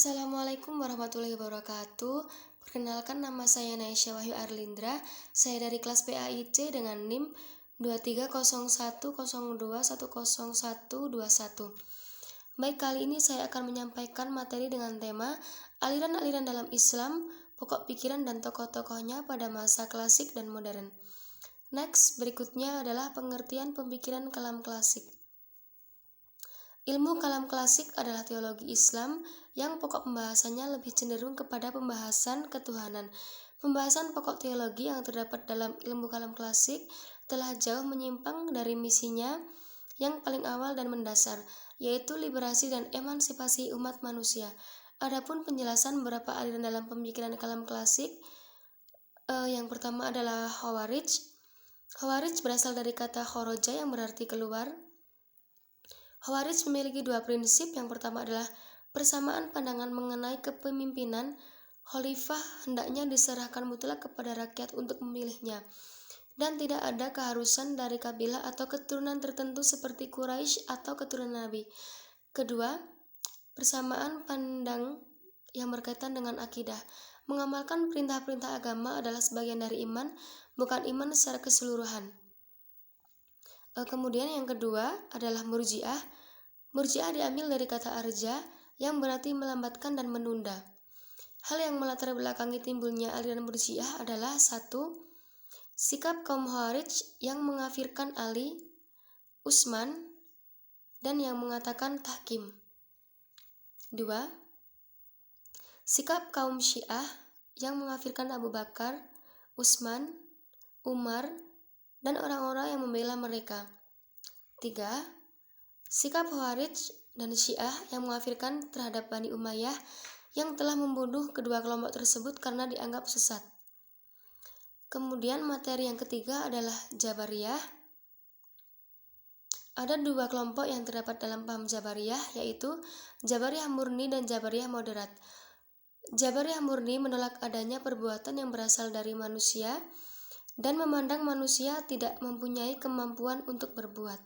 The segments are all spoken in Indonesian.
Assalamualaikum warahmatullahi wabarakatuh. Perkenalkan, nama saya Naisha Wahyu Arlindra. Saya dari kelas PAIC dengan NIM 230102101121. Baik, kali ini saya akan menyampaikan materi dengan tema aliran-aliran dalam Islam, pokok pikiran dan tokoh-tokohnya pada masa klasik dan modern. Next, berikutnya adalah pengertian pemikiran kalam klasik. Ilmu kalam klasik adalah teologi Islam yang pokok pembahasannya lebih cenderung kepada pembahasan ketuhanan. Pembahasan pokok teologi yang terdapat dalam ilmu kalam klasik telah jauh menyimpang dari misinya yang paling awal dan mendasar, yaitu liberasi dan emansipasi umat manusia. Adapun penjelasan beberapa aliran dalam pemikiran kalam klasik, yang pertama adalah Khawarij. Khawarij berasal dari kata khoroja yang berarti keluar. Khawarij memiliki dua prinsip. Yang pertama adalah persamaan pandangan mengenai kepemimpinan. Khalifah hendaknya diserahkan mutlak kepada rakyat untuk memilihnya, dan tidak ada keharusan dari kabilah atau keturunan tertentu seperti Quraisy atau keturunan Nabi. Kedua, persamaan pandang yang berkaitan dengan akidah. Mengamalkan perintah-perintah agama adalah sebagian dari iman, bukan iman secara keseluruhan. Kemudian yang kedua adalah Murji'ah. Murji'ah diambil dari kata arja yang berarti melambatkan dan menunda. Hal yang melatar belakangi timbulnya aliran Murji'ah adalah: 1. Sikap kaum Khawarij yang mengkafirkan Ali, Utsman, dan yang mengatakan tahkim. 2. Sikap kaum Syiah yang mengkafirkan Abu Bakar, Utsman, Umar, dan orang-orang yang membela mereka. 3. Sikap Khawarij dan Syiah yang mengkafirkan terhadap Bani Umayyah yang telah membunuh kedua kelompok tersebut karena dianggap sesat. Kemudian materi yang ketiga adalah Jabariyah. Ada dua kelompok yang terdapat dalam paham Jabariyah, yaitu Jabariyah murni dan Jabariyah moderat. Jabariyah murni menolak adanya perbuatan yang berasal dari manusia dan memandang manusia tidak mempunyai kemampuan untuk berbuat.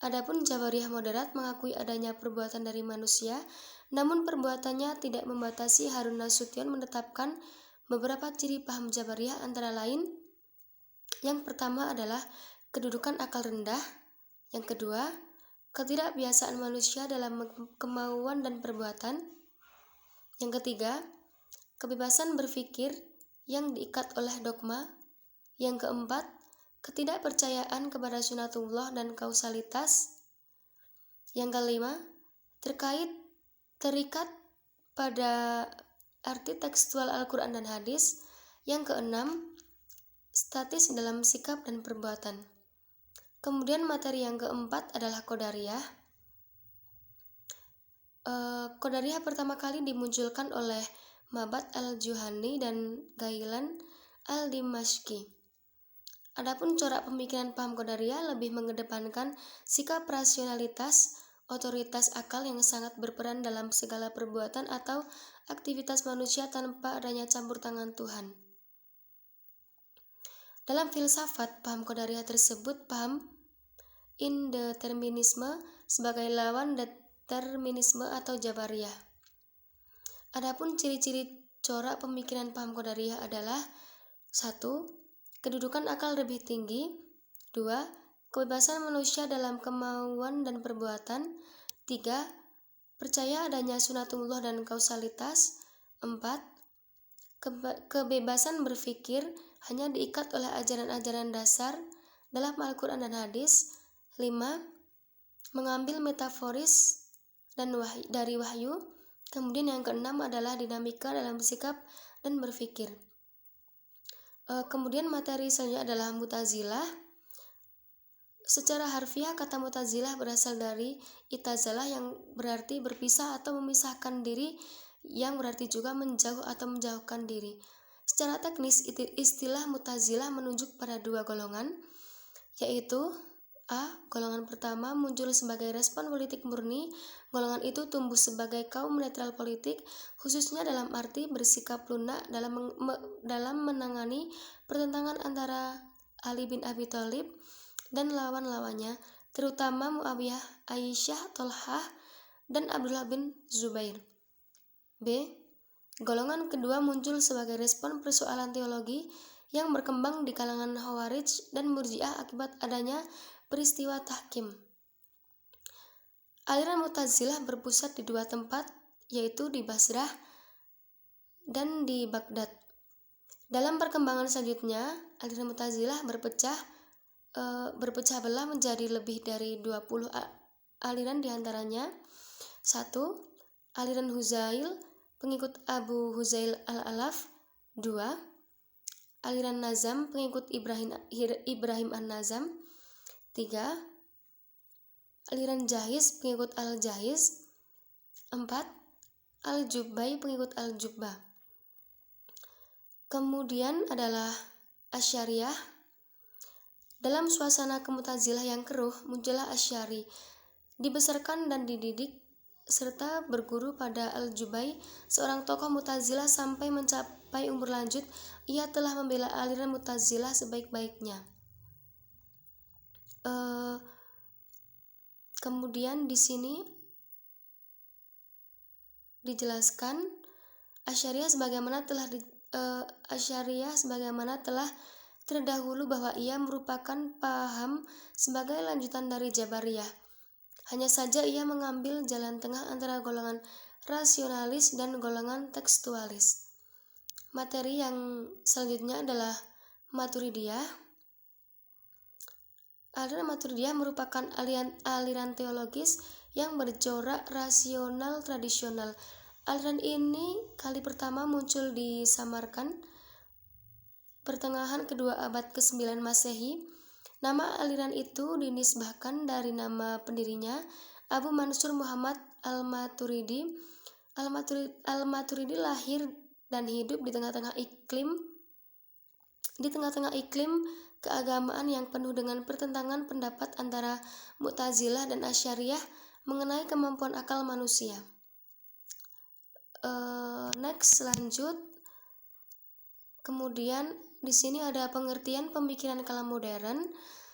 Adapun Jabariyah moderat mengakui adanya perbuatan dari manusia, namun perbuatannya tidak membatasi. Harun Nasution menetapkan beberapa ciri paham Jabariyah, antara lain: yang pertama adalah kedudukan akal rendah, yang kedua, ketidakbiasaan manusia dalam kemauan dan perbuatan, yang ketiga, kebebasan berpikir yang diikat oleh dogma, yang keempat, ketidakpercayaan kepada sunatullah dan kausalitas, yang kelima, terikat pada arti tekstual Al-Quran dan hadis, yang keenam, statis dalam sikap dan perbuatan. Kemudian materi yang keempat adalah Qadariyah. Qadariyah pertama kali dimunculkan oleh Mabad al-Juhani dan Ghailan al-Dimashqi. Adapun corak pemikiran paham Qadariyah lebih mengedepankan sikap rasionalitas, otoritas akal yang sangat berperan dalam segala perbuatan atau aktivitas manusia tanpa adanya campur tangan Tuhan. Dalam filsafat, paham Qadariyah tersebut paham indeterminisme sebagai lawan determinisme atau Jabariyah. Adapun ciri-ciri corak pemikiran paham Qadariyah adalah: 1. Kedudukan akal lebih tinggi. 2. Kebebasan manusia dalam kemauan dan perbuatan. 3. Percaya adanya sunatullah dan kausalitas. 4. Kebebasan berpikir hanya diikat oleh ajaran-ajaran dasar dalam Al-Quran dan hadis. 5. Mengambil metaforis dan dari wahyu. Kemudian yang keenam adalah dinamika dalam sikap dan berpikir. Kemudian materi selanjutnya adalah Mu'tazilah. Secara harfiah, kata Mu'tazilah berasal dari itazalah yang berarti berpisah atau memisahkan diri, yang berarti juga menjauh atau menjauhkan diri. Secara teknis, istilah Mu'tazilah menunjuk pada dua golongan, yaitu: A. Golongan pertama muncul sebagai respon politik murni. Golongan itu tumbuh sebagai kaum netral politik, khususnya dalam arti bersikap lunak dalam menangani pertentangan antara Ali bin Abi Thalib dan lawan-lawannya, terutama Muawiyah, Aisyah, Thalhah, dan Abdullah bin Zubair. B. Golongan kedua muncul sebagai respon persoalan teologi yang berkembang di kalangan Khawarij dan Murji'ah akibat adanya peristiwa tahkim. Aliran Mu'tazilah berpusat di dua tempat, yaitu di Basrah dan di Baghdad. Dalam perkembangan selanjutnya, aliran Mu'tazilah berpecah belah menjadi lebih dari 20 aliran diantaranya. 1. Aliran Huzail, pengikut Abu Huzail al-Alaf. 2. Aliran Nazam, pengikut Ibrahim an-Nazam. 3. Aliran Jahiz, pengikut Al-Jahiz. 4. Al-Jubbai, pengikut Al-Jubbah. Kemudian adalah Asy'ariyah. Dalam suasana kemu'tazilah yang keruh, muncullah Asy'ari, dibesarkan dan dididik serta berguru pada Al-Jubbai, seorang tokoh Mu'tazilah sampai mencapai umur lanjut. Ia telah membela aliran Mu'tazilah sebaik-baiknya. Kemudian di sini dijelaskan Asy'ariyah sebagaimana telah terdahulu bahwa ia merupakan paham sebagai lanjutan dari Jabariyah. Hanya saja ia mengambil jalan tengah antara golongan rasionalis dan golongan tekstualis. Materi yang selanjutnya adalah Maturidiyah. Aliran Maturidiyah merupakan aliran teologis yang bercorak rasional tradisional. Aliran ini kali pertama muncul di Samarkand pertengahan kedua abad ke-9 Masehi. Nama aliran itu dinisbahkan dari nama pendirinya, Abu Mansur Muhammad al-Maturidi. Al-Maturidi lahir dan hidup di tengah-tengah iklim keagamaan yang penuh dengan pertentangan pendapat antara Mu'tazilah dan Asy'ariyah mengenai kemampuan akal manusia. Next, lanjut. Kemudian di sini ada pengertian pemikiran kalam modern.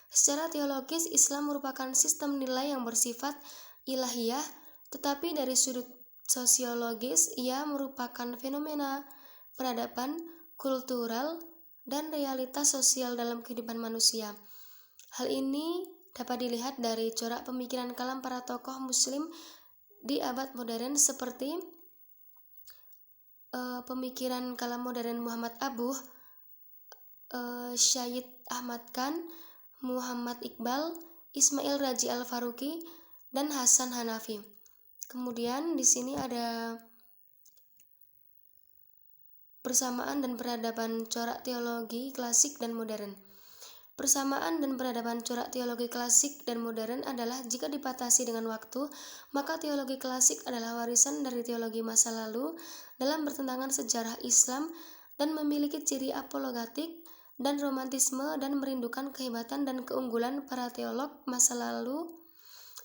Secara teologis, Islam merupakan sistem nilai yang bersifat ilahiyah, tetapi dari sudut sosiologis ia merupakan fenomena peradaban, kultural, dan realitas sosial dalam kehidupan manusia. Hal ini dapat dilihat dari corak pemikiran kalam para tokoh muslim di abad modern seperti pemikiran kalam modern Muhammad Abuh, Syed Ahmad Khan, Muhammad Iqbal, Ismail Raji Al-Faruqi, dan Hasan Hanafi. Kemudian di sini ada persamaan dan peradaban corak teologi klasik dan modern. Persamaan dan peradaban corak teologi klasik dan modern adalah jika dipatasi dengan waktu, maka teologi klasik adalah warisan dari teologi masa lalu dalam bertentangan sejarah Islam dan memiliki ciri apologetik dan romantisme dan merindukan kehebatan dan keunggulan para teolog masa lalu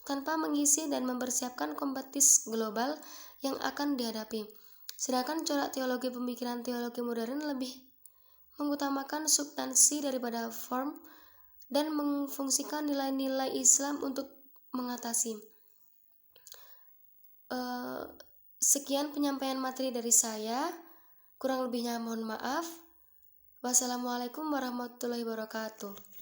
tanpa mengisi dan mempersiapkan kompetisi global yang akan dihadapi. Sedangkan corak teologi pemikiran teologi modern lebih mengutamakan substansi daripada form dan memfungsikan nilai-nilai Islam untuk mengatasi. Sekian penyampaian materi dari saya. Kurang lebihnya mohon maaf. Wassalamualaikum warahmatullahi wabarakatuh.